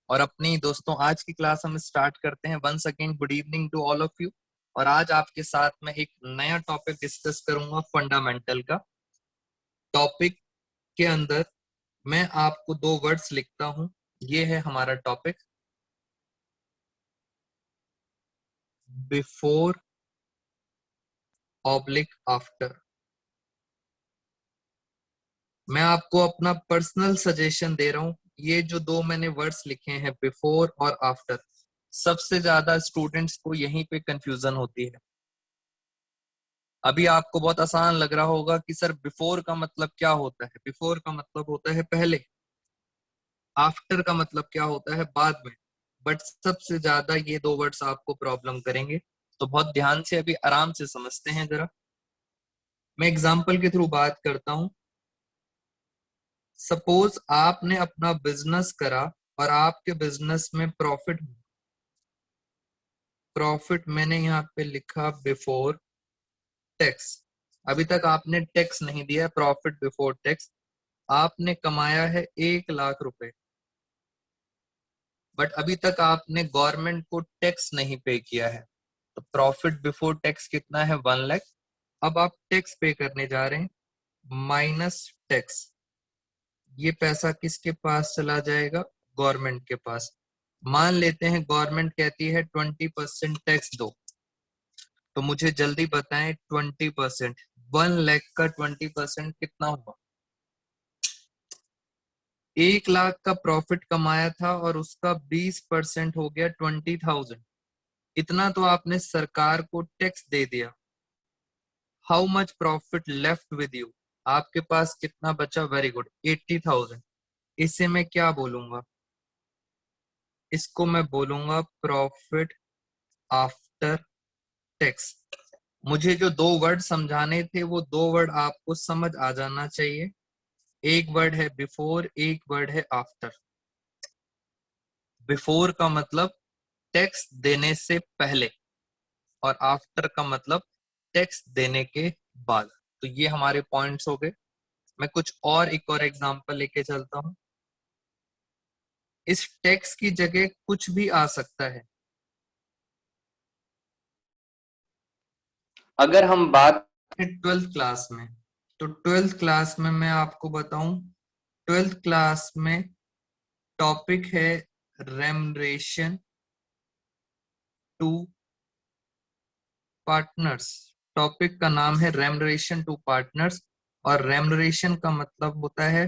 और अपनी दोस्तों आज की क्लास हम स्टार्ट करते हैं। Once again good evening to all of you. और आज आपके साथ मैं एक नया टॉपिक डिस्कस करूंगा, फंडामेंटल का। टॉपिक के अंदर मैं आपको दो वर्ड्स लिखता हूं। ये है हमारा टॉपिक, बिफोर ऑब्लिक आफ्टर। मैं आपको अपना पर्सनल सजेशन दे रहा हूं। ये जो दो मैंने वर्ड्स लिखे हैं, बिफोर और आफ्टर, सबसे ज्यादा स्टूडेंट्स को यहीं पे कंफ्यूजन होती है। अभी आपको बहुत आसान लग रहा होगा कि सर बिफोर का मतलब क्या होता है। बिफोर का मतलब होता है पहले, आफ्टर का मतलब क्या होता है बाद में। बट सबसे ज्यादा ये दो वर्ड्स आपको प्रॉब्लम करेंगे, तो बहुत ध्यान से अभी आराम से समझते हैं जरा। मैं एग्जांपल के थ्रू बात करता हूं। सपोज आपने अपना बिजनेस करा और आपके बिजनेस में प्रॉफिट मैंने यहाँ पे लिखा बिफोर टैक्स। अभी तक आपने टैक्स नहीं दिया, प्रॉफिट बिफोर टैक्स। आपने कमाया है 1 लाख रुपए, बट अभी तक आपने गवर्नमेंट को टैक्स नहीं पे किया है। तो प्रॉफिट बिफोर टैक्स कितना है? 1 लाख। अब आप टैक्स पे करने जा रहे हैं, माइनस टैक्स। ये पैसा किसके पास चला जाएगा? गवर्नमेंट के पास। मान लेते हैं गवर्नमेंट कहती है 20% टैक्स दो, तो मुझे जल्दी बताएं 20%, 1 लाख का 20% कितना हुआ? 1 लाख का प्रॉफिट कमाया था और उसका 20% हो गया 20,000। इतना तो आपने सरकार को टैक्स दे दिया। How much profit left with you? आपके पास कितना बचा? Very good, 80,000। इसे मैं क्या बोलूंगा? इसको मैं बोलूंगा प्रॉफिट आफ्टर टैक्स। मुझे जो दो वर्ड समझाने थे वो दो वर्ड आपको समझ आ जाना चाहिए। एक वर्ड है बिफोर, एक वर्ड है आफ्टर। बिफोर का मतलब टैक्स देने से पहले, और आफ्टर का मतलब टैक्स देने के बाद। तो ये हमारे पॉइंट्स हो गए। मैं कुछ और एक और एग्जांपल लेके चलता हूं। इस टैक्स की जगह कुछ भी आ सकता है। अगर हम बात करें 12th क्लास में, तो 12th क्लास में मैं आपको बताऊं, 12th क्लास में टॉपिक है रेमरेशन टू पार्टनर्स। टॉपिक का नाम है रेमरेशन टू पार्टनर्स। और रेमरेशन का मतलब होता है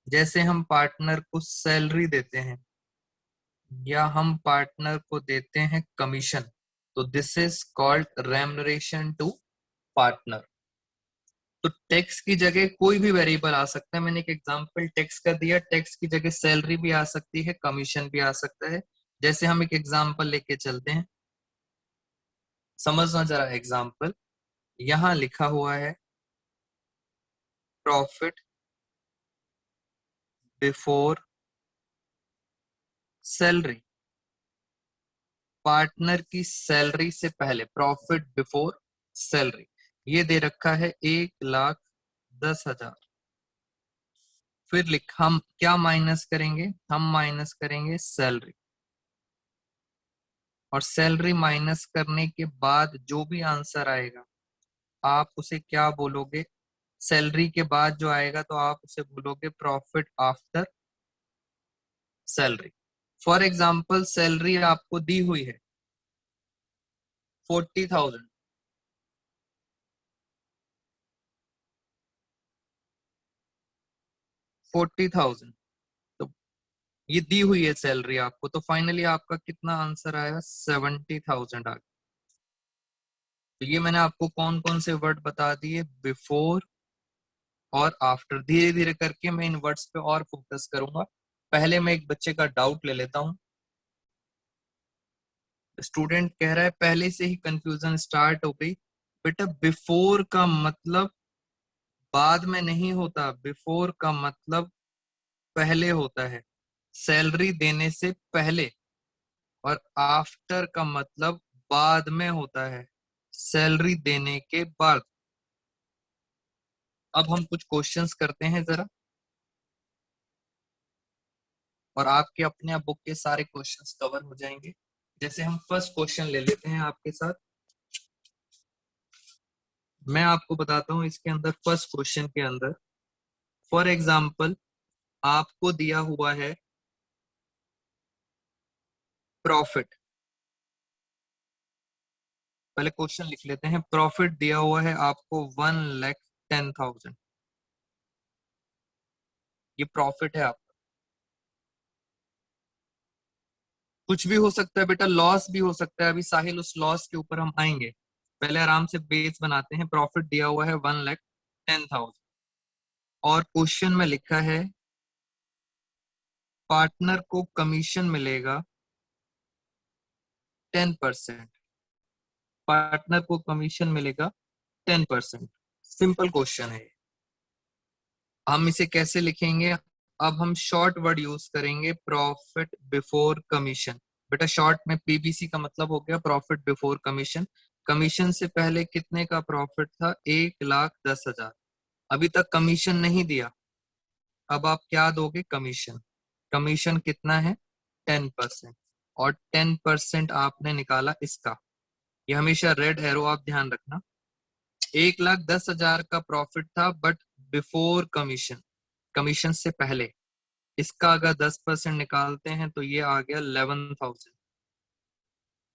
जैसे हम पार्टनर को सैलरी देते हैं या हम पार्टनर को देते हैं कमीशन, तो this is called remuneration to partner. तो टैक्स की जगह कोई भी वेरिएबल आ सकता है। मैंने एक एग्जांपल टैक्स का दिया, टैक्स की जगह सैलरी भी आ सकती है, कमीशन भी आ सकता है। जैसे हम एक एग्जांपल लेके चलते हैं, समझना जरा एग्जांपल। यहां लिखा हुआ है प्रॉफिट बिफोर सैलरी। पार्टनर की सैलरी से पहले, प्रॉफिट बिफोर सैलरी। ये दे रखा है 1,10,000। फिर लिख, हम क्या माइनस करेंगे? हम माइनस करेंगे सैलरी। और सैलरी माइनस करने के बाद जो भी आंसर आएगा आप उसे क्या बोलोगे? सैलरी के बाद जो आएगा तो आप उसे बोलोगे profit after salary. For example salary आपको दी हुई है 40,000। 40,000, तो ये दी हुई है सैलरी आपको, तो फाइनली आपका कितना आंसर आया? 70,000 आ गया। तो ये मैंने आपको कौन कौन से वर्ड बता दिए, बिफोर और आफ्टर। धीरे धीरे करके मैं इन वर्ड्स पे और फोकस करूंगा। पहले मैं एक बच्चे का डाउट ले लेता हूं। स्टूडेंट कह रहा है पहले से ही कंफ्यूजन स्टार्ट हो गई। बेटा बिफोर का मतलब बाद में नहीं होता, बिफोर का मतलब पहले होता है, सैलरी देने से पहले। और आफ्टर का मतलब बाद में होता है, सैलरी देने के बाद। अब हम कुछ क्वेश्चंस करते हैं जरा। और आपके अपने आप बुक के सारे क्वेश्चंस कवर हो जाएंगे। जैसे हम फर्स्ट क्वेश्चन ले लेते हैं आपके साथ। मैं आपको बताता हूं इसके अंदर फर्स्ट क्वेश्चन के अंदर फॉर एग्जाम्पल आपको दिया हुआ है प्रॉफिट। पहले क्वेश्चन लिख लेते हैं। प्रॉफिट दिया हुआ है आपको 1,10,000। ये प्रॉफिट है आपका। कुछ भी हो सकता है बेटा, लॉस भी हो सकता है। अभी साहिल उस लॉस के ऊपर हम आएंगे। पहले आराम से बेस बनाते हैं। प्रॉफिट दिया हुआ है 1,10,000 और क्वेश्चन में लिखा है पार्टनर को कमीशन मिलेगा 10%। पार्टनर को कमीशन मिलेगा 10%। सिंपल क्वेश्चन है। हम इसे कैसे लिखेंगे? अब हम शॉर्ट वर्ड यूज करेंगे, प्रॉफिट बिफोर कमीशन। बेटा शॉर्ट में पीबीसी का मतलब हो गया प्रॉफिट बिफोर कमीशन। कमीशन से पहले कितने का प्रॉफिट था? 1,10,000। अभी तक कमीशन नहीं दिया। अब आप क्या दोगे? कमीशन। कमीशन कितना है? 10%। और 10% आपने निकाला इसका। ये हमेशा रेड एरो आप ध्यान रखना। 1,10,000 का प्रॉफिट था बट बिफोर कमीशन, कमीशन से पहले। इसका अगर 10% निकालते हैं तो ये आ गया 11,000।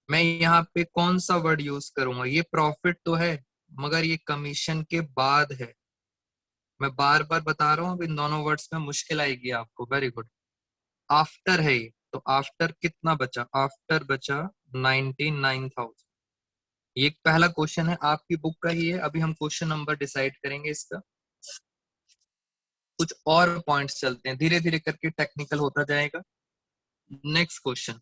मैं यहाँ पे कौन सा वर्ड यूज करूंगा? ये प्रॉफिट तो है मगर ये कमीशन के बाद है। मैं बार बार बता रहा हूँ इन दोनों वर्ड्स में मुश्किल आएगी आपको। Very good. आफ्टर है ये, तो आफ्टर कितना बचा? आफ्टर बचा 99,000। ये एक पहला क्वेश्चन है, आपकी बुक का ही है। अभी हम क्वेश्चन नंबर डिसाइड करेंगे इसका। कुछ और पॉइंट्स चलते हैं, धीरे धीरे करके टेक्निकल होता जाएगा। नेक्स्ट क्वेश्चन,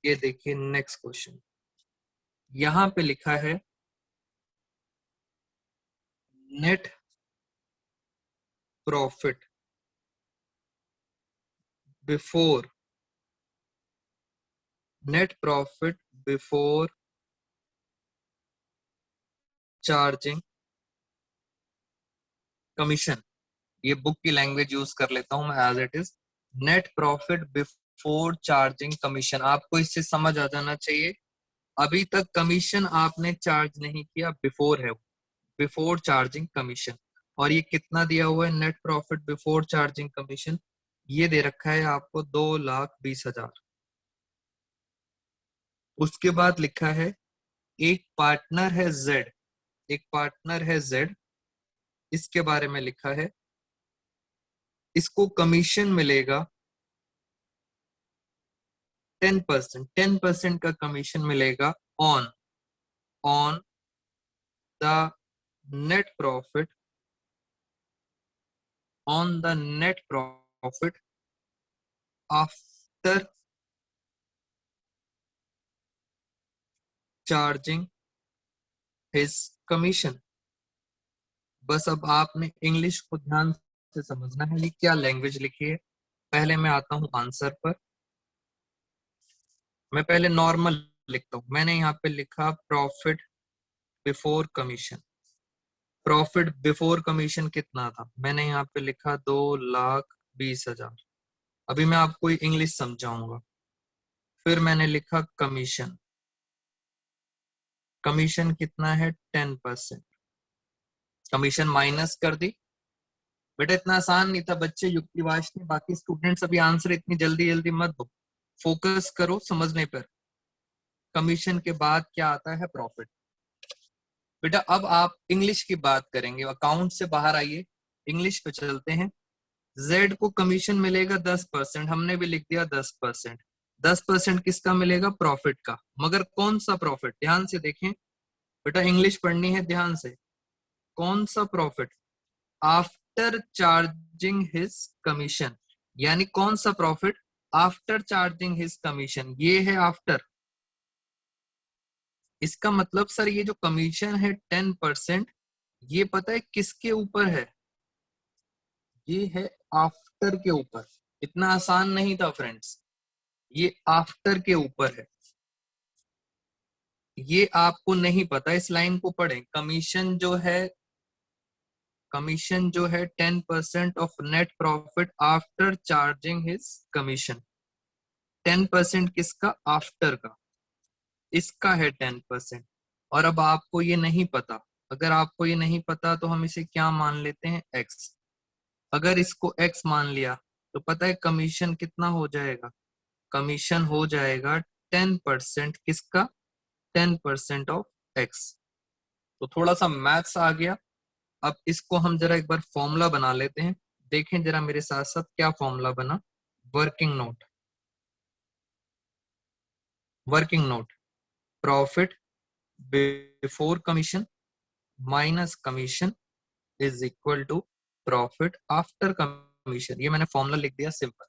ये देखिए नेक्स्ट क्वेश्चन। यहां पे लिखा है net profit before, net profit before charging commission. ये बुक की लैंग्वेज यूज कर लेता हूं मैं as it is. Net profit before charging commission. आपको इससे समझ आ जाना चाहिए अभी तक कमीशन आपने चार्ज नहीं किया, बिफोर है, बिफोर चार्जिंग कमीशन। और ये कितना दिया हुआ है? Net profit before charging commission ये दे रखा है आपको 2,20,000। उसके बाद लिखा है एक पार्टनर है जेड, एक पार्टनर है जेड, इसके बारे में लिखा है इसको कमीशन मिलेगा 10%। 10% का कमीशन मिलेगा on, on the net profit, on the net profit after charging his commission. बस अब आपने इंग्लिश को ध्यान से समझना है, ये क्या लैंग्वेज लिखी है। पहले मैं आता हूं आंसर पर। मैं पहले नॉर्मल लिखता हूं। मैंने यहाँ पे लिखा profit before commission. Profit before commission कितना था? मैंने यहाँ पे लिखा 2,20,000। अभी मैं आपको इंग्लिश समझाऊंगा। फिर मैंने लिखा कमीशन। कमीशन कितना है? 10%। कमीशन माइनस कर दी। बेटा इतना आसान नहीं था बच्चे, युक्तिवाच ने। बाकी स्टूडेंट्स अभी आंसर इतनी जल्दी जल्दी मत दो, फोकस करो समझने पर। कमीशन के बाद क्या आता है? प्रॉफिट। बेटा अब आप इंग्लिश की बात करेंगे, अकाउंट से बाहर आइए, इंग्लिश पे चलते हैं। जेड को कमीशन मिलेगा 10%, हमने भी लिख दिया 10%। 10% किसका मिलेगा? प्रॉफिट का। मगर कौन सा प्रॉफिट? ध्यान से देखें बेटा, इंग्लिश पढ़नी है ध्यान से। कौन सा profit? After charging his commission. यानी कौन सा profit? After charging his commission. ये है आफ्टर। इसका मतलब सर ये जो कमीशन है 10%, ये पता है किसके ऊपर है? ये है आफ्टर के ऊपर। इतना आसान नहीं था फ्रेंड्स, ये आफ्टर के ऊपर है। ये आपको नहीं पता, इस लाइन को पढ़ें। कमीशन जो है, कमीशन जो है 10% of net profit after charging his commission. 10% किसका? आफ्टर का, इसका है 10%। और अब आपको ये नहीं पता, अगर आपको ये नहीं पता तो हम इसे क्या मान लेते हैं? एक्स। अगर इसको एक्स मान लिया तो पता है कमीशन कितना हो जाएगा? कमीशन हो जाएगा 10%, किसका? 10% ऑफ एक्स। तो थोड़ा सा मैथ्स आ गया। अब इसको हम जरा एक बार फॉर्मूला बना लेते हैं। देखें जरा मेरे साथ साथ क्या फॉर्मूला बना। Working note, working note, profit before commission minus commission is equal to profit after commission. ये मैंने फॉर्मूला लिख दिया सिंपल।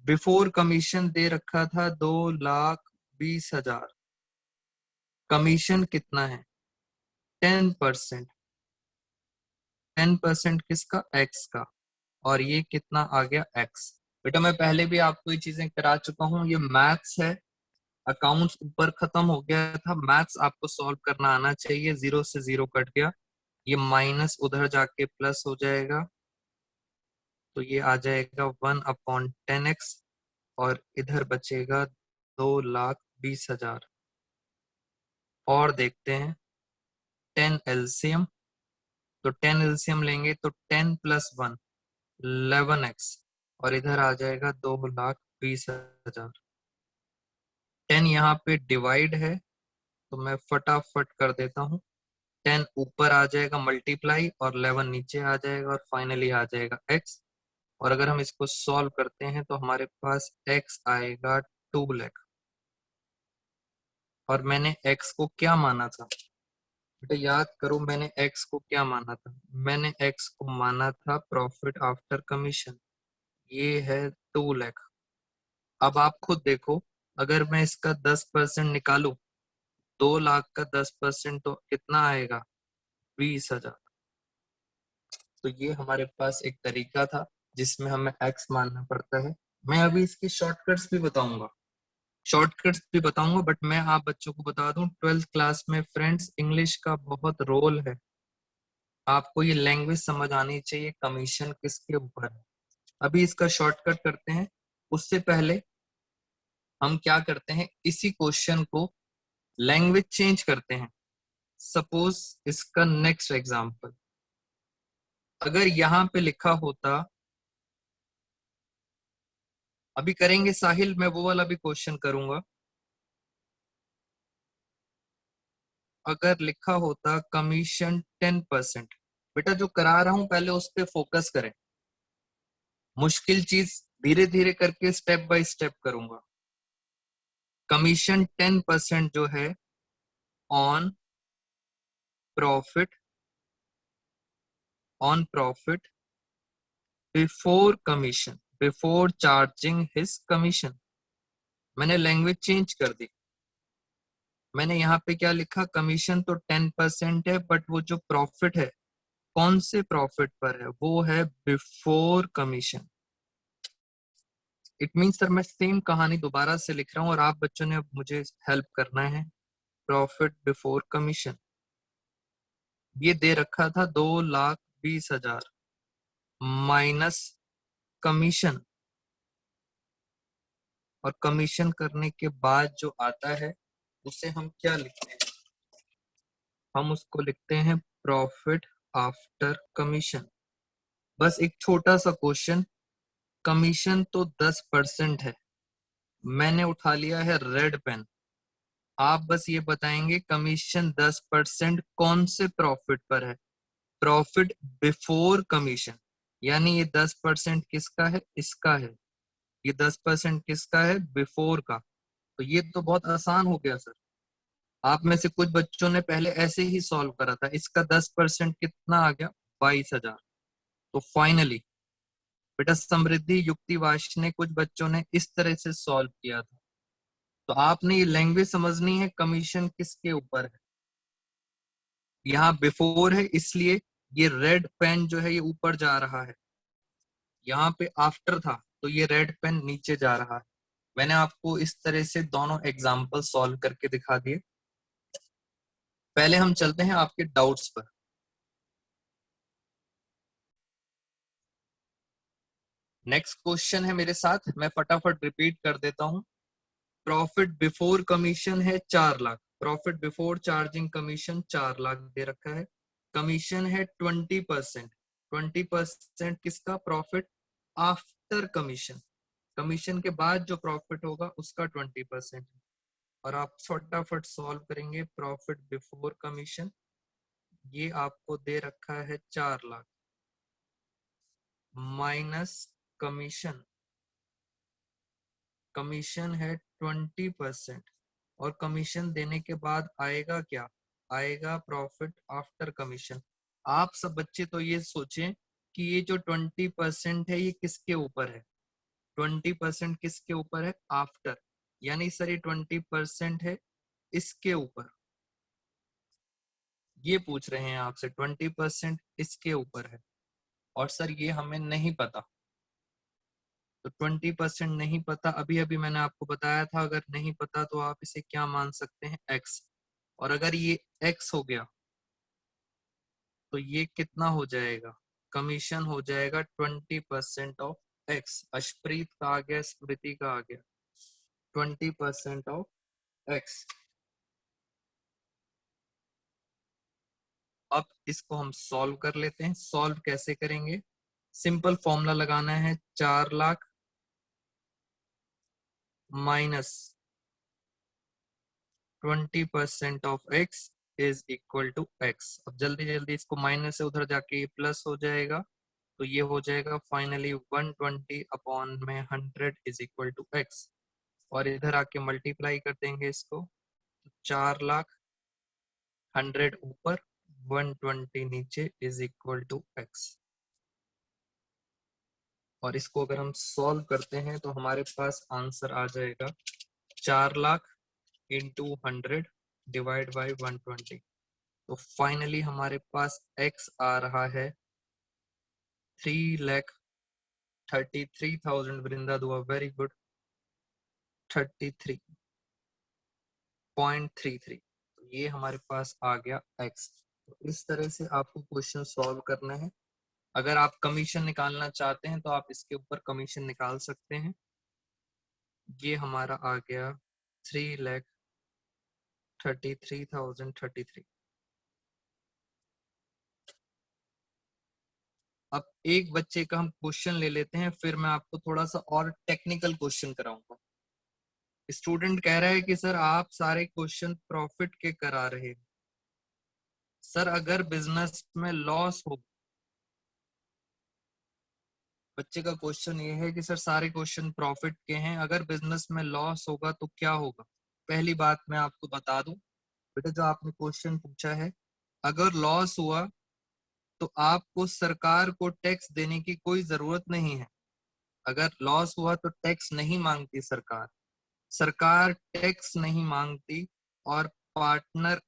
बिफोर कमीशन दे रखा था 2,20,000। कमीशन कितना है? 10%। 10% किसका? एक्स का। और ये कितना आ गया? एक्स। बेटा मैं पहले भी आपको ये चीजें करा चुका हूँ, ये मैथ्स है। अकाउंट्स ऊपर खत्म हो गया था, मैथ्स आपको सॉल्व करना आना चाहिए। 0 से 0 कट गया, ये माइनस उधर जाके प्लस हो जाएगा, तो ये आ जाएगा 1/10x। और इधर बचेगा 2,20,000। और देखते हैं 10 एलसीएम। तो 10 एलसीएम लेंगे तो 10 + 1 11x। और इधर आ जाएगा 2,20,000। 10 यहाँ पे डिवाइड है तो मैं फटाफट कर देता हूँ। 10 ऊपर आ जाएगा मल्टीप्लाई, और 11 नीचे आ जाएगा, और फाइनली आ जाएगा x। और अगर हम इसको सॉल्व करते हैं तो हमारे पास x आएगा 2 लाख। और मैंने x को क्या माना था? बेटा याद करो, मैंने x को क्या माना था? मैंने x को माना था प्रॉफिट आफ्टर कमीशन। ये है 2 लाख। अब आप खुद देखो, अगर मैं इसका 10% निकालू, 2 लाख का 10% तो कितना आएगा? 20,000। तो ये हमारे पास एक तरीका था जिसमें हमें एक्स मानना पड़ता है। मैं अभी इसकी शॉर्टकट्स भी बताऊंगा, बट मैं आप बच्चों को बता दूं, 12th क्लास में फ्रेंड्स इंग्लिश का बहुत रोल है। आपको ये लैंग्वेज समझ आनी चाहिए, कमीशन किसके ऊपर है। अभी इसका शॉर्टकट करते हैं। उससे पहले हम क्या करते हैं, इसी क्वेश्चन को लैंग्वेज चेंज करते हैं। सपोज इसका नेक्स्ट एग्जांपल अगर यहाँ पे लिखा होता, अभी करेंगे साहिल, मैं वो वाला भी क्वेश्चन करूंगा। अगर लिखा होता कमीशन 10%, बेटा जो करा रहा हूं पहले उस पर फोकस करें। मुश्किल चीज धीरे धीरे करके स्टेप बाय स्टेप करूंगा। कमीशन 10% जो है on profit, on profit before commission, before charging his commission. मैंने लैंग्वेज चेंज कर दी। मैंने यहाँ पे क्या लिखा, कमीशन तो 10% है, बट वो जो प्रॉफिट है कौन से प्रॉफिट पर है? वो है before commission. It mean sir मैं सेम कहानी दोबारा से लिख रहा हूँ और आप बच्चों ने अब मुझे हेल्प करना है। प्रॉफिट बिफोर कमीशन ये दे रखा था 2,20,000 माइनस कमीशन, और कमीशन करने के बाद जो आता है उसे हम क्या लिखते हैं? हम उसको लिखते हैं प्रॉफिट आफ्टर कमीशन। बस एक छोटा सा क्वेश्चन, कमीशन तो 10% है, मैंने उठा लिया है रेड पेन। आप बस ये बताएंगे कमीशन 10% कौन से प्रॉफिट पर है? प्रॉफिट बिफोर कमीशन, यानी ये 10% किसका है? इसका है। ये 10% किसका है? बिफोर का। तो ये तो बहुत आसान हो गया सर। आप में से कुछ बच्चों ने पहले ऐसे ही सॉल्व करा था। इसका 10% कितना आ गया? 22,000। तो फाइनली बेटा समृद्धि युक्तिवाश ने कुछ बच्चों ने इस तरह से सॉल्व किया था। तो आपने ये लैंग्वेज समझनी है, कमीशन किसके ऊपर है। यहाँ बिफोर है इसलिए ये रेड पेन जो है ये ऊपर जा रहा है, यहाँ पे आफ्टर था तो ये रेड पेन नीचे जा रहा है। मैंने आपको इस तरह से दोनों एग्जाम्पल सॉल्व करके दिखा दिए। पहले हम चलते हैं आपके डाउट्स पर। नेक्स्ट क्वेश्चन है मेरे साथ, मैं फटाफट रिपीट कर देता हूं। प्रॉफिट बिफोर कमीशन है 4 lakh, profit before charging commission 4 lakh दे रखा है। कमीशन है 20%, 20% किसका? प्रॉफिट आफ्टर कमीशन, कमीशन के बाद जो प्रॉफिट होगा उसका 20%। और आप फटाफट सॉल्व करेंगे। प्रॉफिट बिफोर कमीशन ये आपको दे रखा है 4 लाख, माइनस कमीशन, कमीशन है 20%, और कमीशन देने के बाद आएगा क्या? आएगा प्रॉफिट आफ्टर कमीशन। आप सब बच्चे तो ये सोचें कि ये जो 20% है ये किसके ऊपर है? 20% किसके ऊपर है? आफ्टर, यानी सर ये 20% है इसके ऊपर, ये पूछ रहे हैं आपसे 20% इसके ऊपर है। और सर ये हमें नहीं पता, तो 20% नहीं पता। अभी अभी मैंने आपको बताया था, अगर नहीं पता तो आप इसे क्या मान सकते हैं? x। और अगर ये x हो गया तो ये कितना हो जाएगा? कमीशन हो जाएगा 20% ऑफ x। अशप्रीत का आ गया, स्मृति का आ गया, 20% ऑफ x। अब इसको हम सॉल्व कर लेते हैं। सॉल्व कैसे करेंगे? सिंपल फॉर्मूला लगाना है, 4 lakh minus 20% of x is equal to x। अब जल्दी जल्दी इसको माइनस से उधर जाके प्लस हो जाएगा, तो ये हो जाएगा फाइनली 120 अपॉन में 100 इज इक्वल टू x। और इधर आके मल्टीप्लाई कर देंगे इसको, 4 लाख 100 ऊपर 120 नीचे इज इक्वल टू x। और इसको अगर हम सॉल्व करते हैं तो हमारे पास आंसर आ जाएगा 4 लाख इंटू 100 डिवाइड बाई 120। तो फाइनली हमारे पास x आ रहा है 3,33,000। वृंदा दुआ, वेरी गुड, 33.33। ये हमारे पास आ गया x। तो इस तरह से आपको क्वेश्चन सॉल्व करना है। अगर आप कमीशन निकालना चाहते हैं तो आप इसके ऊपर कमीशन निकाल सकते हैं। ये हमारा आ गया 3,33,033। अब एक बच्चे का हम क्वेश्चन ले लेते हैं, फिर मैं आपको थोड़ा सा और टेक्निकल क्वेश्चन कराऊंगा। स्टूडेंट कह रहा है कि सर आप सारे क्वेश्चन प्रॉफिट के करा रहे हैं। सर अगर बिजनेस में लॉस हो, बच्चे का क्वेश्चन ये है कि सर सारे क्वेश्चन प्रॉफिट के हैं, अगर बिजनेस में लॉस होगा तो क्या होगा? पहली बात मैं आपको बता दूं बेटा, जो आपने क्वेश्चन पूछा है, अगर लॉस हुआ तो आपको सरकार को टैक्स देने की कोई जरूरत नहीं है। अगर लॉस हुआ तो टैक्स नहीं मांगती सरकार, सरकार टैक्स नहीं मांगती, और पार्टनर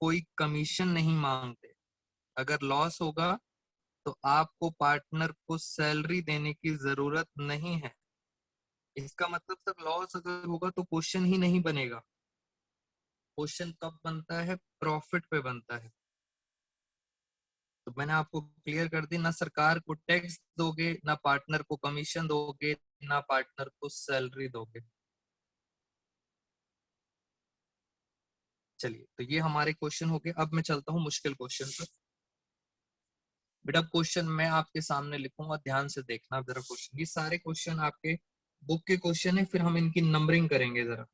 कोई कमीशन नहीं मांगते। अगर लॉस होगा तो आपको पार्टनर को सैलरी देने की जरूरत नहीं है। इसका मतलब सर लॉस अगर होगा तो क्वेश्चन ही नहीं बनेगा। क्वेश्चन कब बनता है? प्रॉफिट पे बनता है। तो मैंने आपको क्लियर कर दी, ना सरकार को टैक्स दोगे, ना पार्टनर को कमीशन दोगे, ना पार्टनर को सैलरी दोगे। चलिए, तो ये हमारे क्वेश्चन हो गए। अब मैं चलता हूँ मुश्किल क्वेश्चन पर। बेटा क्वेश्चन मैं आपके सामने लिखूंगा, ध्यान से देखना जरा क्वेश्चन। ये सारे क्वेश्चन आपके बुक के क्वेश्चन है, फिर हम इनकी नंबरिंग करेंगे जरा।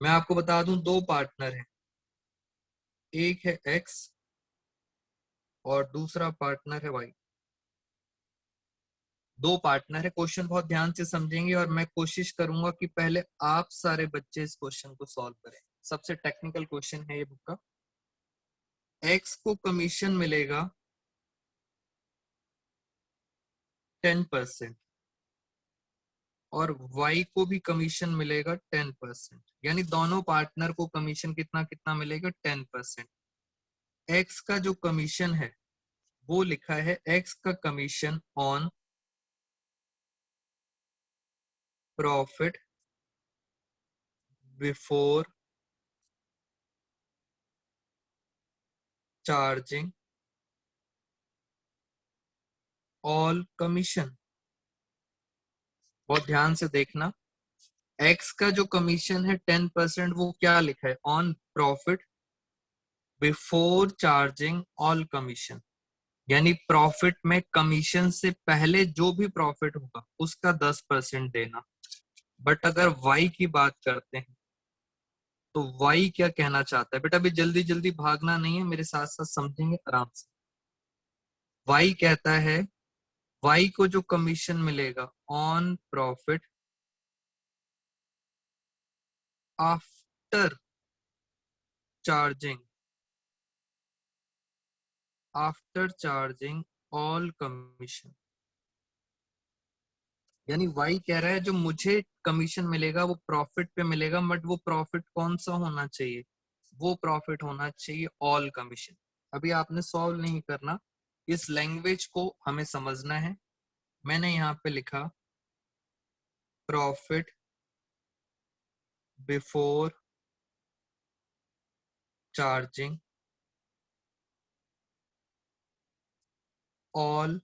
मैं आपको बता दूं, दो पार्टनर हैं, एक है एक्स और दूसरा पार्टनर है वाई। दो पार्टनर है। क्वेश्चन बहुत ध्यान से समझेंगे और मैं कोशिश करूंगा कि पहले आप सारे बच्चे इस क्वेश्चन को सॉल्व करें। सबसे टेक्निकल क्वेश्चन है ये बुक का। एक्स को कमीशन मिलेगा 10% और वाई को भी कमीशन मिलेगा 10%, यानी दोनों पार्टनर को कमीशन कितना कितना मिलेगा? 10%। एक्स का जो कमीशन है वो लिखा है, एक्स का commission on profit before charging all commission. बहुत ध्यान से देखना, एक्स का जो कमीशन है 10%, वो क्या लिखा है, on profit before charging all commission, यानी प्रॉफिट में कमीशन से पहले जो भी प्रॉफिट होगा उसका 10% देना। बट अगर वाई की बात करते हैं तो वाई क्या कहना चाहता है, बेटा अभी जल्दी जल्दी भागना नहीं है, मेरे साथ साथ समझेंगे आराम से। वाई कहता है, वाई को जो कमीशन मिलेगा on profit after charging, after charging all commission, यानी वाई कह रहा है जो मुझे कमीशन मिलेगा वो प्रॉफिट पे मिलेगा, बट वो प्रॉफिट कौन सा होना चाहिए, वो प्रॉफिट होना चाहिए ऑल कमीशन। अभी आपने सॉल्व नहीं करना, इस लैंग्वेज को हमें समझना है। मैंने यहाँ पे लिखा profit before charging all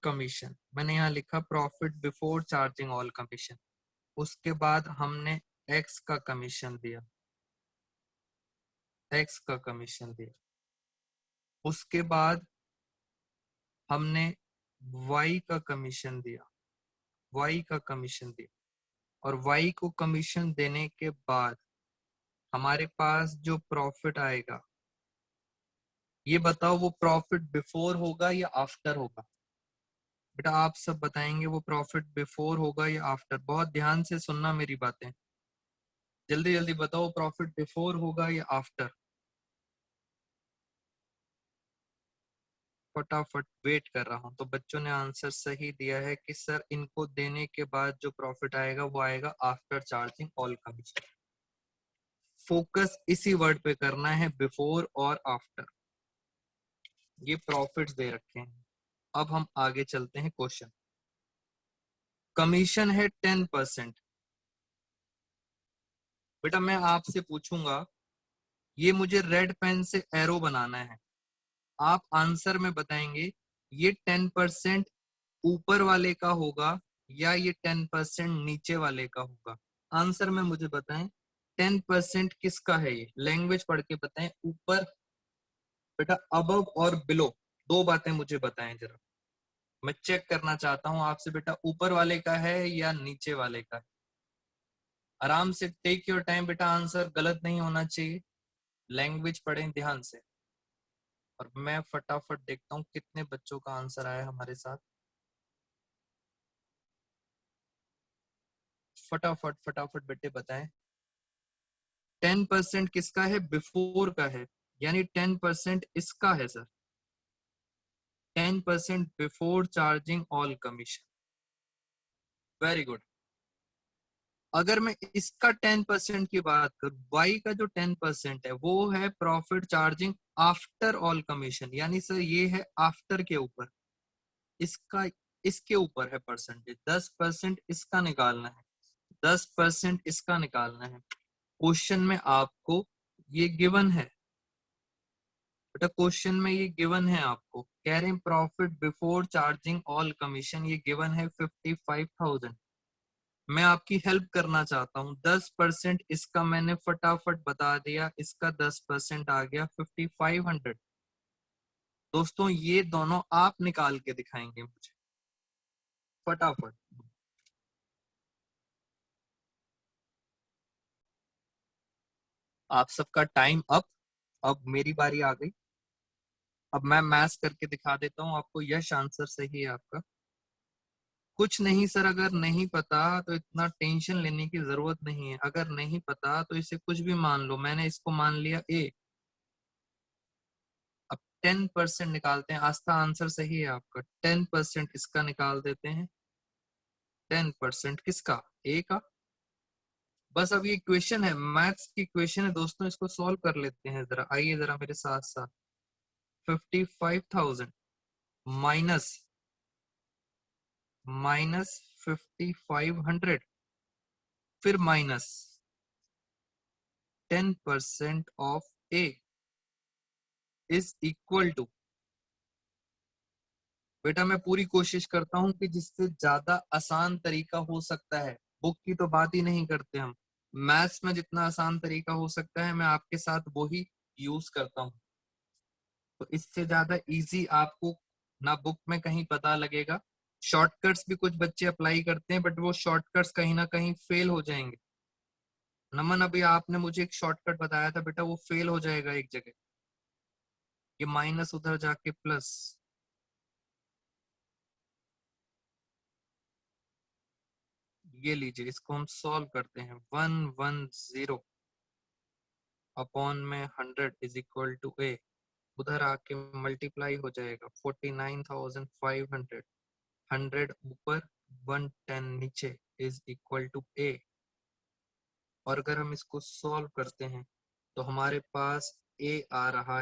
commission, मैंने यहाँ लिखा profit before charging all commission. उसके बाद हमने एक्स का कमीशन दिया, एक्स का कमीशन दिया। उसके बाद हमने वाई का कमीशन दिया, वाई का कमीशन दिया। और वाई को कमीशन देने के बाद हमारे पास जो प्रॉफिट आएगा, ये बताओ वो प्रॉफिट बिफोर होगा या आफ्टर होगा, बेटा आप सब बताएंगे वो प्रॉफिट बिफोर होगा या आफ्टर। बहुत ध्यान से सुनना मेरी बातें, जल्दी जल्दी बताओ प्रॉफिट बिफोर होगा या आफ्टर। फटाफट वेट कर रहा हूं। तो बच्चों ने आंसर सही दिया है कि सर इनको देने के बाद जो प्रॉफिट आएगा वो आएगा after charging all commission. Focus इसी वर्ड पे करना है, बिफोर और आफ्टर। ये प्रॉफिट्स दे रखे हैं। अब हम आगे चलते हैं क्वेश्चन। कमीशन है 10%। बेटा मैं आपसे पूछूंगा, ये मुझे रेड पेन से एरो बनाना है, आप आंसर में बताएंगे ये 10% ऊपर वाले का होगा या ये 10% नीचे वाले का होगा। आंसर में मुझे बताएं 10% किसका है, ये लैंग्वेज पढ़ के बताएं। ऊपर बेटा अबव और बिलो, दो बातें मुझे बताएं जरा, मैं चेक करना चाहता हूं आपसे, बेटा ऊपर वाले का है या नीचे वाले का है। आराम से टेक योर टाइम बेटा, आंसर गलत नहीं होना चाहिए, लैंग्वेज पढ़ें ध्यान से। और मैं फटाफट देखता हूँ कितने बच्चों का आंसर आया हमारे साथ। फटाफट फटाफट बेटे बताएं। 10% किसका है, बिफोर का है, यानी 10% इसका है sir, 10% before charging all commission. Very good. अगर मैं इसका 10% की बात करूं, वाई का जो 10% है वो है profit charging after all commission, यानी सर ये है आफ्टर के ऊपर, इसका इसके ऊपर है परसेंटेज। 10% इसका निकालना है, 10% इसका निकालना है। क्वेश्चन में आपको ये गिवन है बेटा, क्वेश्चन में ये गिवन है, आपको कह रहे हैं profit before charging all commission, ये गिवन है 55,000। मैं आपकी हेल्प करना चाहता हूँ, 10% इसका मैंने फटाफट बता दिया, इसका 10% आ गया 5500। दोस्तों ये दोनों आप निकाल के दिखाएंगे मुझे फटाफट। आप सबका टाइम अप, अब मेरी बारी आ गई। अब मैं मैथ्स करके दिखा देता हूँ आपको। यश आंसर सही है आपका। कुछ नहीं सर, अगर नहीं पता तो इतना टेंशन लेने की जरूरत नहीं है, अगर नहीं पता तो इसे कुछ भी मान लो, मैंने इसको मान लिया ए। अब 10% निकालते हैं, आस्था आंसर सही है आपका, 10% इसका निकाल देते हैं, 10% किसका, ए का। बस अब ये क्वेश्चन है, मैथ्स की क्वेश्चन है दोस्तों, इसको सॉल्व कर लेते हैं जरा, आइए जरा मेरे साथ साथ। 55,000 माइनस माइनस 5500, फिर minus 10% of a, is equal to, बेटा मैं पूरी कोशिश करता हूं कि जिससे ज्यादा आसान तरीका हो सकता है, बुक की तो बात ही नहीं करते हम, मैथ्स में जितना आसान तरीका हो सकता है मैं आपके साथ वो ही यूज करता हूं। तो इससे ज्यादा इजी आपको ना बुक में कहीं पता लगेगा। शॉर्टकट्स भी कुछ बच्चे अप्लाई करते हैं बट वो शॉर्टकट्स कहीं ना कहीं फेल हो जाएंगे। नमन अभी आपने मुझे एक शॉर्टकट बताया था बेटा, वो फेल हो जाएगा एक जगह, ये माइनस उधर जाके प्लस। ये लीजिए, इसको हम सॉल्व करते हैं। 110 अपॉन में 100 इज इक्वल टू ए, उधर आके मल्टीप्लाई हो जाएगा 49,500, 100 ऊपर 110 नीचे इज इक्वल टू ए। और अगर हम इसको सॉल्व करते हैं तो हमारे पास ए आ रहा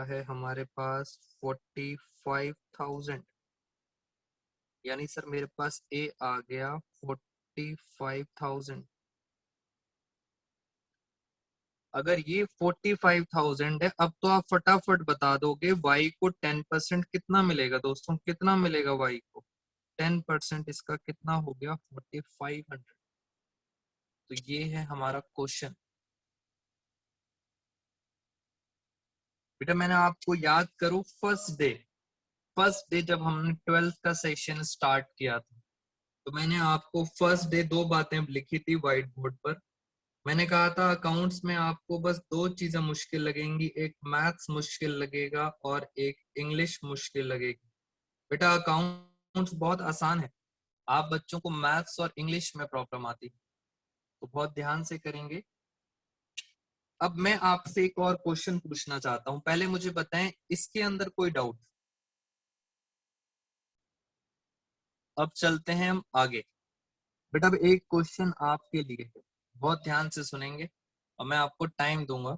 है, हमारे पास 45,000, यानी सर मेरे पास ए आ गया 45,000। अगर ये 45,000 है, अब तो आप फटाफट बता दोगे y को 10% कितना मिलेगा दोस्तों, कितना मिलेगा y को 10%, इसका कितना हो गया 4500। तो ये है हमारा क्वेश्चन। बेटा मैंने आपको याद करो फर्स्ट डे जब हमने 12th का सेशन स्टार्ट किया था, तो मैंने आपको फर्स्ट डे दो बातें लिखी थी व्हाइट बोर्ड पर। मैंने कहा था अकाउंट्स में आपको बस दो चीजें मुश्किल लगेंगी, एक मैथ्स मुश्किल लगेगा और एक इंग्लिश मुश्किल लगेगी। बेटा अकाउंट्स बहुत आसान है, आप बच्चों को मैथ्स और इंग्लिश में प्रॉब्लम आती है, तो बहुत ध्यान से करेंगे। अब मैं आपसे एक और क्वेश्चन पूछना चाहता हूं, पहले मुझे बताएं इसके अंदर कोई डाउट। अब चलते हैं हम आगे। बेटा अब एक क्वेश्चन आपके लिए है, बहुत ध्यान से सुनेंगे और मैं आपको टाइम दूंगा।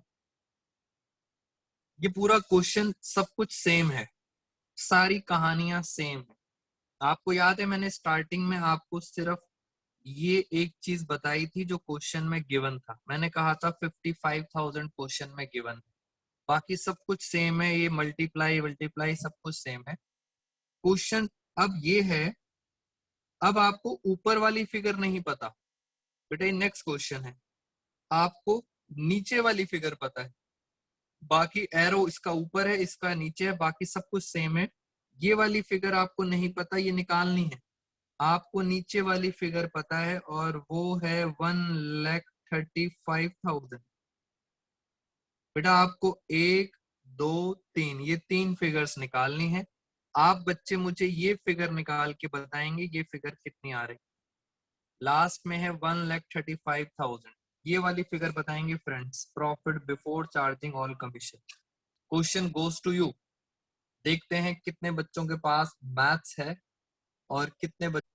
ये पूरा क्वेश्चन सब कुछ सेम है, सारी कहानियां सेम है। आपको याद है मैंने स्टार्टिंग में आपको सिर्फ ये एक चीज बताई थी जो क्वेश्चन में गिवन था, मैंने कहा था 55,000 क्वेश्चन में गिवन है, बाकी सब कुछ सेम है, ये मल्टीप्लाई मल्टीप्लाई सब कुछ सेम है। क्वेश्चन अब ये है, अब आपको ऊपर वाली फिगर नहीं पता, बेटा ये नेक्स्ट क्वेश्चन है, आपको नीचे वाली फिगर पता है, बाकी एरो इसका ऊपर है इसका नीचे है, बाकी सब कुछ सेम है। ये वाली फिगर आपको नहीं पता, ये निकालनी है। आपको नीचे वाली फिगर पता है और वो है 1,35,000। बेटा आपको एक, दो, तीन, ये तीन फिगर्स निकालनी है। आप बच्चे मुझे ये फिगर निकाल के बताएंगे ये फिगर कितनी आ रही। लास्ट में है 1,35,000, ये वाली फिगर बताएंगे friends, profit before charging all commission. Question goes to you. देखते हैं कितने बच्चों के पास मैथ्स है और कितने बच्चे।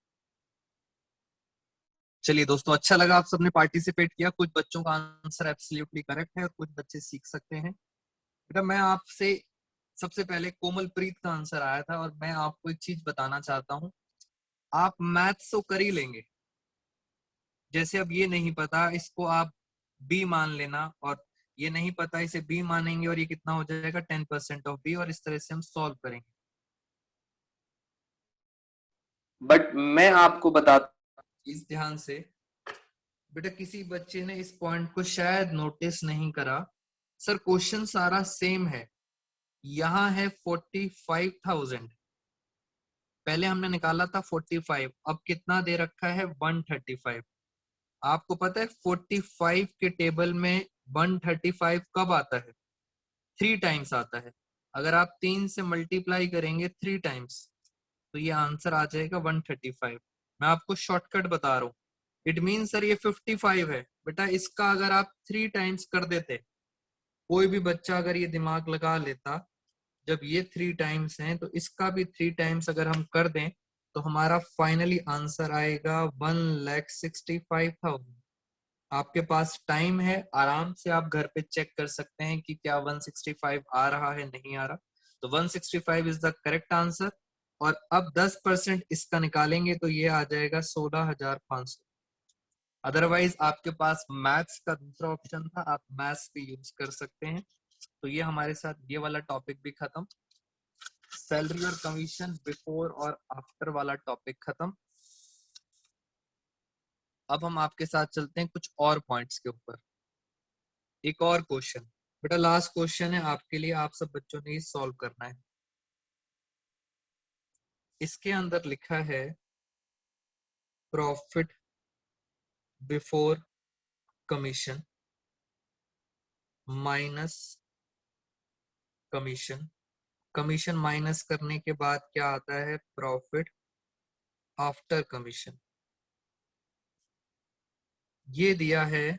चलिए दोस्तों, अच्छा लगा आप सबने पार्टिसिपेट किया, कुछ बच्चों का आंसर एब्सोल्युटली करेक्ट है और कुछ बच्चे सीख सकते हैं। बेटा मैं आपसे सबसे पहले कोमलप्रीत का आंसर आया था और मैं आपको एक चीज बताना चाहता हूँ, आप मैथ्स तो कर ही लेंगे, जैसे अब ये नहीं पता इसको आप बी मान लेना, और ये नहीं पता इसे बी मानेंगे और ये कितना हो जाएगा 10% ऑफ बी, और इस तरह से हम सॉल्व करेंगे। बट मैं आपको बताता इस ध्यान से, बेटा किसी बच्चे ने इस पॉइंट को शायद नोटिस नहीं करा, सर क्वेश्चन सारा सेम है। यहाँ है 45,000, पहले हमने निकाला था 45, अब कितना दे रखा है 135। आपको पता है 45 के टेबल में 135 कब आता है, 3 टाइम्स आता है। अगर आप 3 से मल्टीप्लाई करेंगे 3 टाइम्स तो ये आंसर आ जाएगा 135। मैं आपको शॉर्टकट बता रहा हूँ, इट मीन सर ये 55 है, बेटा इसका अगर आप 3 टाइम्स कर देते, कोई भी बच्चा अगर ये दिमाग लगा लेता, जब ये 3 टाइम्स हैं तो इसका भी 3 टाइम्स अगर हम कर दें तो हमारा फाइनली आंसर आएगा 1,65,000। आपके पास टाइम है, आराम से आप घर पे चेक कर सकते हैं कि क्या 165 आ रहा है नहीं आ रहा। तो 165 इज द करेक्ट आंसर, और अब 10% इसका निकालेंगे तो ये आ जाएगा 16,500। अदरवाइज आपके पास मैथ्स का दूसरा ऑप्शन था, आप मैथ्स भी यूज कर सकते हैं। तो ये हमारे साथ ये वाला टॉपिक भी खत्म। सैलरी और कमीशन बिफोर और आफ्टर वाला टॉपिक खत्म। अब हम आपके साथ चलते हैं कुछ और पॉइंट्स के ऊपर। एक और क्वेश्चन बेटा, लास्ट क्वेश्चन है आपके लिए, आप सब बच्चों ने सॉल्व करना है। इसके अंदर लिखा है profit before commission minus commission. Commission minus करने के बाद क्या आता है? Profit after commission. ये दिया है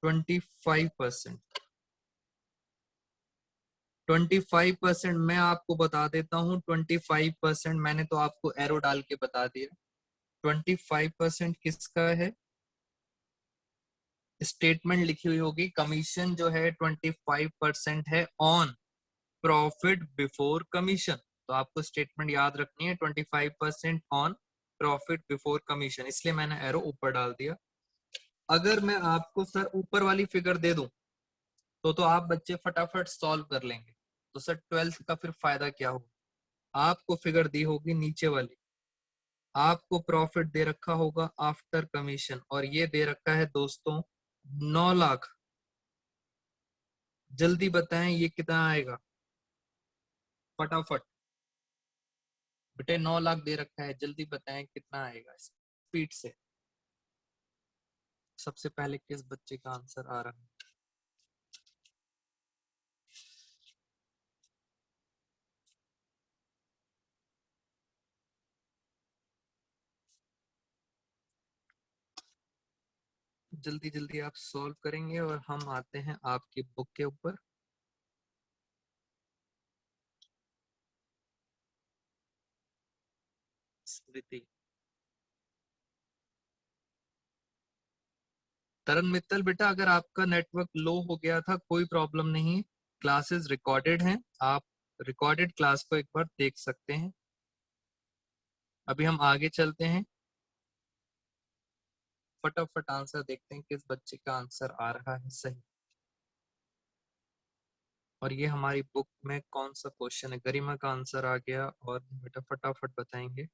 25%। 25% मैं आपको बता देता हूं। 25% मैंने तो आपको एरो डाल के बता दिया। 25% किसका है? स्टेटमेंट लिखी हुई होगी, कमीशन जो है 25% है ऑन प्रॉफिट बिफोर कमीशन। तो आपको स्टेटमेंट याद रखनी है, 25% ऑन प्रॉफिट बिफोर कमीशन, इसलिए मैंने एरो ऊपर डाल दिया। अगर मैं आपको सर ऊपर वाली फिगर दे दूं तो आप बच्चे फटाफट सॉल्व कर लेंगे। तो सर 12th का फिर फायदा क्या हो? आपको फिगर दी होगी नीचे वाली, आपको प्रॉफिट दे रखा होगा आफ्टर कमीशन, और ये दे रखा है दोस्तों 9 लाख। जल्दी बताएं ये कितना आएगा फटाफट। बेटे 9 लाख दे रखा है, जल्दी बताएं कितना आएगा स्पीड से। सबसे पहले किस बच्चे का आंसर आ रहा है? जल्दी जल्दी आप सॉल्व करेंगे और हम आते हैं आपकी बुक के ऊपर। स्मृति, तरन मित्तल बेटा, अगर आपका नेटवर्क लो हो गया था कोई प्रॉब्लम नहीं, क्लासेस रिकॉर्डेड हैं, आप रिकॉर्डेड क्लास को एक बार देख सकते हैं। अभी हम आगे चलते हैं, फटाफट आंसर देखते हैं किस बच्चे का आंसर आ रहा है सही। और ये हमारी बुक में कौन सा क्वेश्चन है? गरिमा का आंसर आ गया, और बेटा फटाफट बताएंगे।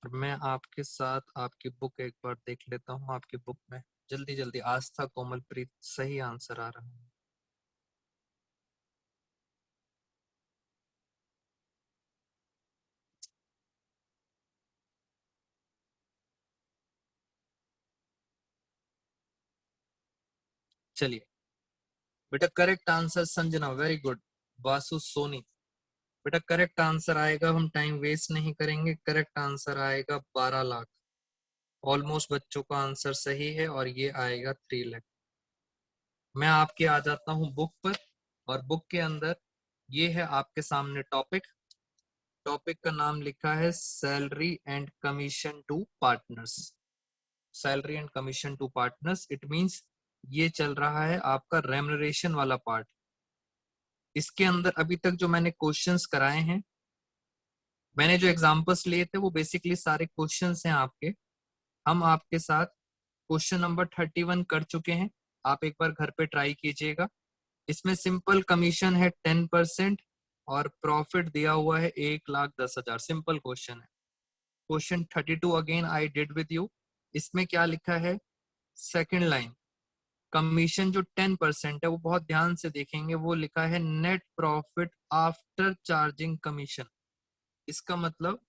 और मैं आपके साथ आपकी बुक एक बार देख लेता हूँ। आपकी बुक में जल्दी जल्दी, आस्था कोमलप्रीत सही आंसर आ रहा है। चलिए बेटा, correct answer Sanjana, very good. Vasu Soni, बेटा करेक्ट आंसर आएगा, हम टाइम वेस्ट नहीं करेंगे, करेक्ट आंसर आएगा 12 लाख। ऑलमोस्ट बच्चों का आंसर सही है, और ये आएगा 3 लाख। मैं आपके आ जाता हूँ बुक पर, और बुक के अंदर ये है आपके सामने टॉपिक। टॉपिक का नाम लिखा है salary and commission to partners. Salary and commission to partners, it means ये चल रहा है आपका रेम्युनरेशन वाला पार्ट। इसके अंदर अभी तक जो मैंने क्वेश्चंस कराए हैं, मैंने जो एग्जांपल्स लिए थे, वो बेसिकली सारे क्वेश्चंस हैं आपके। हम आपके साथ क्वेश्चन नंबर 31 कर चुके हैं, आप एक बार घर पे ट्राई कीजिएगा। इसमें सिंपल कमीशन है 10% और प्रॉफिट दिया हुआ है 1,10,000। सिंपल क्वेश्चन है। Question 32 again I did with you. इसमें क्या लिखा है? सेकंड लाइन, कमीशन जो 10% है, वो बहुत ध्यान से देखेंगे, वो लिखा है net profit after charging commission. इसका मतलब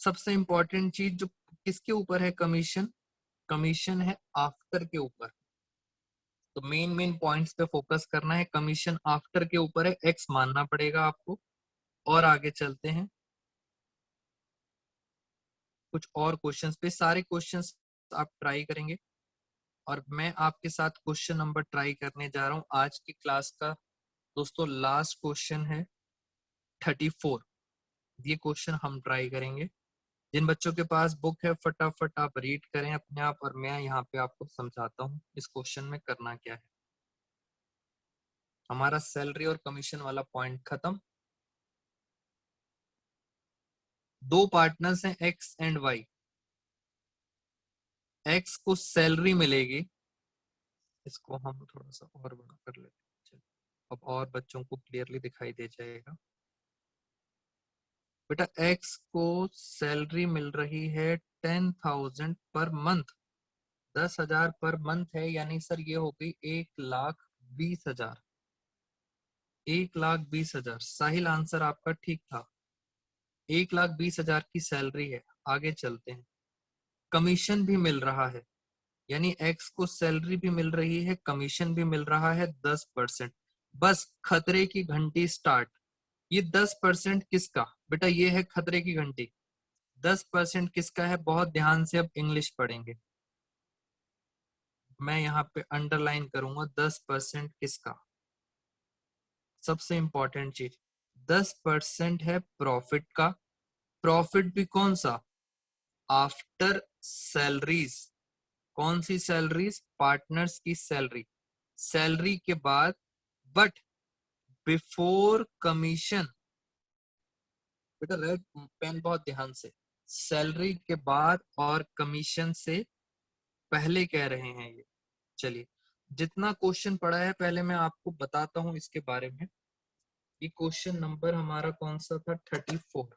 सबसे इंपॉर्टेंट चीज जो किसके ऊपर है? कमीशन। कमीशन है आफ्टर के ऊपर। तो मेन मेन पॉइंट्स पे फोकस करना है। कमीशन आफ्टर के ऊपर है, एक्स मानना पड़ेगा आपको। और आगे चलते हैं कुछ और क्वेश्चंस पे। सारे क्वेश्चंस आप ट्राई करेंगे, और मैं आपके साथ क्वेश्चन नंबर ट्राई करने जा रहा हूं आज की क्लास का। दोस्तों लास्ट क्वेश्चन है 34। ये क्वेश्चन हम ट्राई करेंगे। जिन बच्चों के पास बुक है फटाफट आप रीड करें अपने आप, और मैं यहाँ पे आपको समझाता हूँ इस क्वेश्चन में करना क्या है। हमारा सैलरी और कमीशन वाला पॉइंट खत्म। दो पार्टनर्स हैं एक्स एंड वाई। एक्स को सैलरी मिलेगी, इसको हम थोड़ा सा और बड़ा कर लेते हैं, अब और बच्चों को क्लियरली दिखाई दे जाएगा। बेटा एक्स को सैलरी मिल रही है 10,000 पर मंथ, 10,000 पर मंथ है, यानी सर ये हो गई 1,20,000। 1,20,000 साहिल आंसर आपका ठीक था। 1,20,000 की सैलरी है। आगे चलते हैं। कमीशन भी मिल रहा है, यानी एक्स को सैलरी भी मिल रही है, कमीशन भी मिल रहा है 10%। बस खतरे की घंटी स्टार्ट। ये 10% किसका? बेटा ये है खतरे की घंटी। 10% किसका है? बहुत ध्यान से अब इंग्लिश पढ़ेंगे, मैं यहाँ पे अंडरलाइन करूंगा 10% किसका। सबसे इंपॉर्टेंट चीज, 10% है प्रॉफिट का। प्रॉफिट भी कौन सा? After salaries. कौन सी सैलरीज? पार्टनर्स की सैलरी। सैलरी के बाद, बट बिफोर कमीशन। बेटा रेड पेन बहुत ध्यान से, सैलरी के बाद और कमीशन से पहले कह रहे हैं ये। चलिए, जितना क्वेश्चन पढ़ा है पहले मैं आपको बताता हूं इसके बारे में। ये क्वेश्चन नंबर हमारा कौन सा था? 34।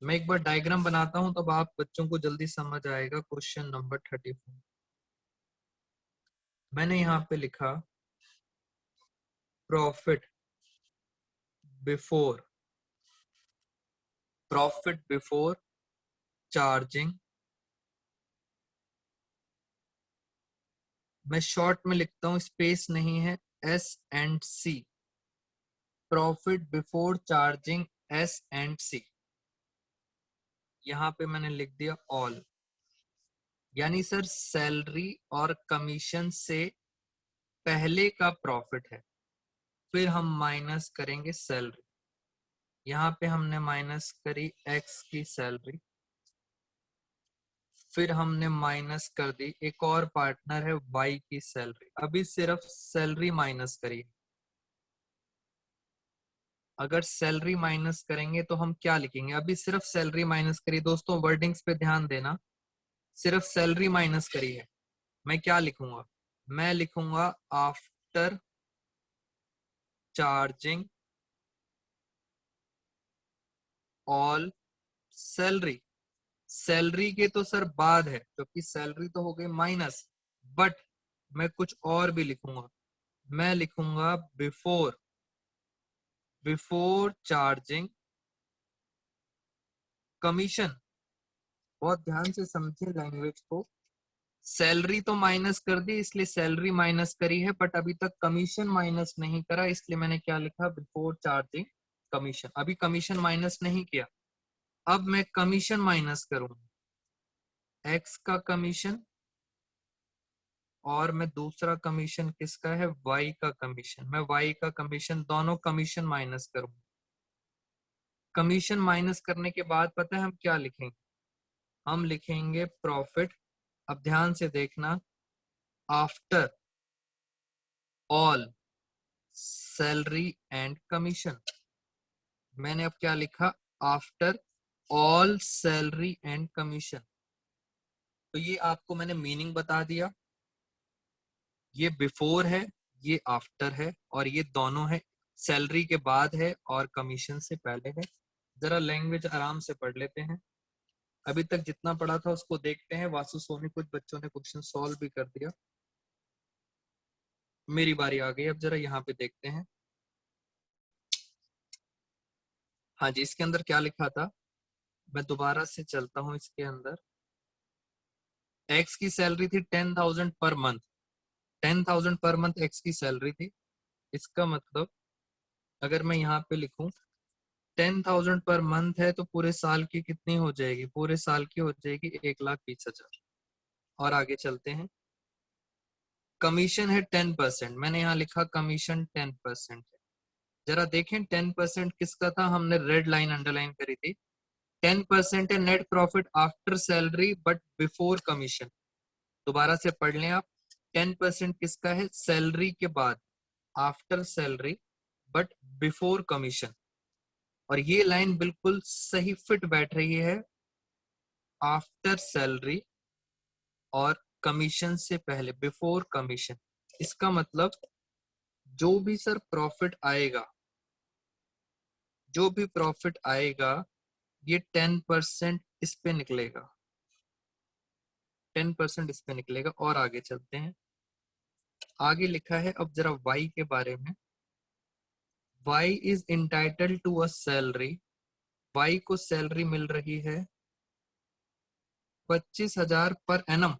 मैं एक बार डायग्राम बनाता हूं तब आप बच्चों को जल्दी समझ आएगा। क्वेश्चन नंबर 34 मैंने यहाँ पे लिखा profit before, profit before charging. मैं शॉर्ट में लिखता हूं, स्पेस नहीं है, S&C। Profit before charging S&C। यहाँ पे मैंने लिख दिया ऑल, यानी सर सैलरी और कमीशन से पहले का प्रॉफिट है। फिर हम माइनस करेंगे सैलरी। यहाँ पे हमने माइनस करी एक्स की सैलरी, फिर हमने माइनस कर दी एक और पार्टनर है वाई की सैलरी। अभी सिर्फ सैलरी माइनस करी। अगर सैलरी माइनस करेंगे तो हम क्या लिखेंगे? अभी सिर्फ सैलरी माइनस करी। दोस्तों वर्डिंग्स पे ध्यान देना, सिर्फ सैलरी माइनस करी है। मैं क्या लिखूंगा? मैं लिखूंगा after charging all salary. Salary के तो सर बाद है, क्योंकि सैलरी तो हो गई माइनस, बट मैं कुछ और भी लिखूंगा। मैं लिखूंगा बिफोर, बिफोर चार्जिंग कमीशन। बहुत ध्यान से समझिए लैंग्वेज को। सैलरी तो माइनस कर दी, इसलिए सैलरी माइनस करी है, बट अभी तक कमीशन माइनस नहीं करा, इसलिए मैंने क्या लिखा? Before charging commission. अभी कमीशन माइनस नहीं किया, अब मैं कमीशन माइनस करूंगा, एक्स का कमीशन, और मैं दूसरा कमीशन किसका है? वाई का कमीशन। मैं वाई का कमीशन, दोनों कमीशन माइनस करूंगा। कमीशन माइनस करने के बाद पता है हम क्या लिखेंगे? हम लिखेंगे प्रॉफिट। अब ध्यान से देखना, after all salary and commission. मैंने अब क्या लिखा? After all salary and commission. तो ये आपको मैंने मीनिंग बता दिया। ये बिफोर है, ये आफ्टर है, और ये दोनों है, सैलरी के बाद है और कमीशन से पहले है। जरा लैंग्वेज आराम से पढ़ लेते हैं। अभी तक जितना पढ़ा था उसको देखते हैं। वासु सोनी कुछ बच्चों ने क्वेश्चन सॉल्व भी कर दिया। मेरी बारी आ गई, अब जरा यहाँ पे देखते हैं। हाँ जी, इसके अंदर क्या लिखा था? मैं दोबारा से चलता हूँ इसके अंदर। एक्स की सैलरी थी 10,000 per month. 10,000 per month x की सैलरी थी। इसका मतलब अगर मैं यहाँ पे लिखूं 10,000 पर मंथ है, तो पूरे साल की कितनी हो जाएगी? पूरे साल की हो जाएगी 1,20,000। और आगे चलते हैं। कमीशन है 10%, मैंने यहाँ लिखा कमीशन 10% है। जरा देखें 10% किसका था? हमने रेड लाइन अंडरलाइन करी थी। 10% है net profit after salary but before commission. दोबारा से पढ़ लें आप। 10% किसका है? सैलरी के बाद। After salary but before commission. और ये लाइन बिल्कुल सही फिट बैठ रही है, आफ्टर सैलरी और कमीशन से पहले, बिफोर कमीशन। इसका मतलब जो भी सर प्रॉफिट आएगा, जो भी प्रॉफिट आएगा ये 10% इस पे निकलेगा, 10% इस पे निकलेगा। और आगे चलते हैं, आगे लिखा है अब जरा वाई के बारे में। Y is entitled to a salary, Y को सैलरी मिल रही है 25,000 पर एनम।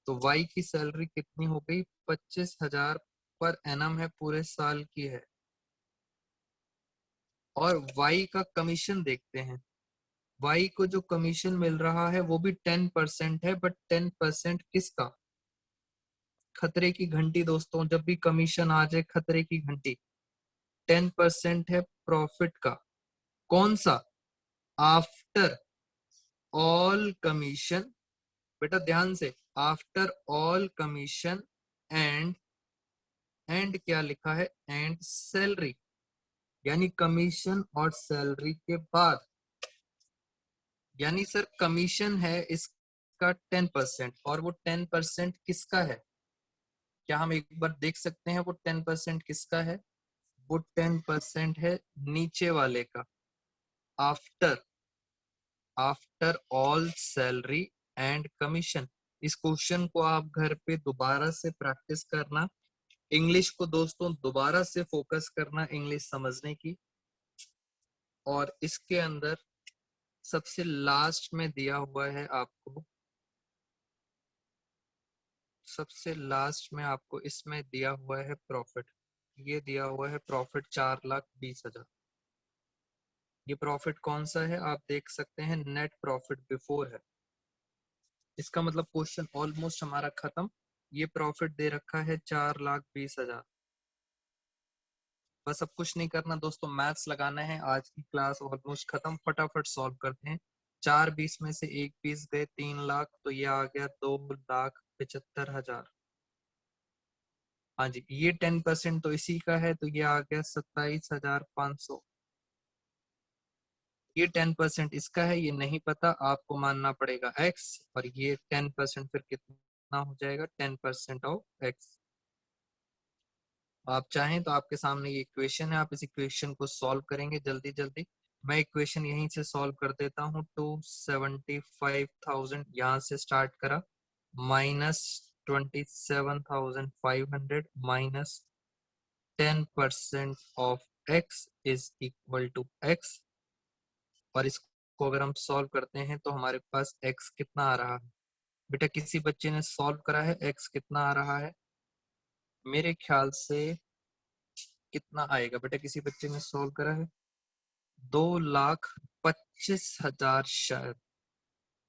तो वाई की सैलरी कितनी हो गई, 25,000 पर एनम है, पूरे साल की है। और वाई का कमीशन देखते हैं, वाई को जो कमीशन मिल रहा है वो भी 10% है, बट 10% किसका, खतरे की घंटी दोस्तों, जब भी कमीशन आ जाए खतरे की घंटी। 10% है प्रॉफिट का, कौन सा, आफ्टर ऑल कमीशन। बेटा ध्यान से, आफ्टर ऑल कमीशन एंड क्या लिखा है, एंड सैलरी, यानी कमीशन और सैलरी के बाद। यानी सर कमीशन है इसका 10% और वो 10% किसका है, क्या हम एक बार देख सकते हैं वो 10% किसका है, वो 10% है नीचे वाले का, after after all salary and commission. इस क्वेश्चन को आप घर पे दोबारा से प्रैक्टिस करना, इंग्लिश को दोस्तों दोबारा से फोकस करना, इंग्लिश समझने की। और इसके अंदर सबसे लास्ट में दिया हुआ है आपको, सबसे लास्ट में आपको इसमें दिया हुआ है प्रॉफिट, ये दिया हुआ है प्रॉफिट 4,20,000। ये प्रॉफिट कौन सा है आप देख सकते हैं, नेट प्रॉफिट बिफोर है। इसका मतलब क्वेश्चन ऑलमोस्ट हमारा खत्म। ये प्रॉफिट दे रखा है 4,20,000। बस अब कुछ नहीं करना दोस्तों, मैथ्स लगाना है। आज की क्लास ऑलमोस्ट खत्म, फटाफट सॉल्व करते हैं। 4 20 में से 1 20 गए, 3 लाख, तो ये आ गया 2,75,000। हाँ जी, ये 10% तो इसी का है, तो ये आ गया 27,500। ये 10% इसका है, ये नहीं पता, आपको मानना पड़ेगा x। और ये 10% फिर कितना हो जाएगा, 10% ऑफ x। आप चाहें तो आपके सामने ये इक्वेशन है, आप इस इक्वेशन को सॉल्व करेंगे जल्दी जल्दी। मैं इक्वेशन यहीं से सॉल्व कर देता हूँ। 275,000 यहाँ से स्टार्ट करा, minus 27,500 minus 10% of x is equal to x। और इसको अगर हम सॉल्व करते हैं तो हमारे पास x कितना आ रहा है। बेटा किसी बच्चे ने सॉल्व करा है, x कितना आ रहा है, मेरे ख्याल से कितना आएगा, बेटा किसी बच्चे ने सॉल्व करा है, 2,25,000 शायद,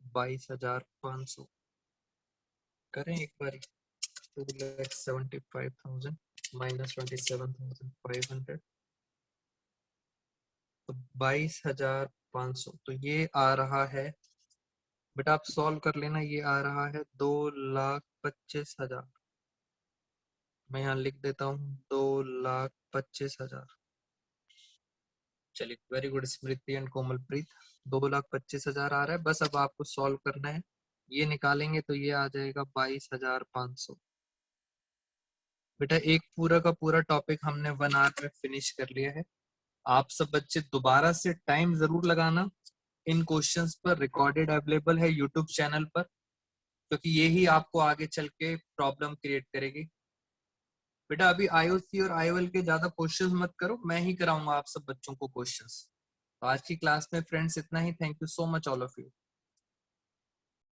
22,500। करें एक बार, 2,75,000 माइनस 27,500, तो 22,500। तो ये आ रहा है, बेटा आप सॉल्व कर लेना, ये आ रहा है 2,25,000। मैं यहाँ लिख देता हूँ 2,25,000। चलिए, very good Smriti and Komalpreet, 2,25,000 आ रहा है। बस अब आपको सॉल्व करना है, ये निकालेंगे तो ये आ जाएगा 22,500। बेटा एक पूरा का पूरा टॉपिक हमने 1 आवर में फिनिश कर लिया है। आप सब बच्चे दोबारा से टाइम जरूर लगाना, इन क्वेश्चंस पर रिकॉर्डेड अवेलेबल है यूट्यूब चैनल पर, क्योंकि ये ही आपको आगे चल के प्रॉब्लम क्रिएट करेगी। बेटा अभी आईओसी और आईओएल के ज्यादा क्वेश्चंस मत करो, मैं ही कराऊंगा आप सब बच्चों को क्वेश्चंस। तो आज की क्लास में फ्रेंड्स इतना ही। Thank you so much all of you.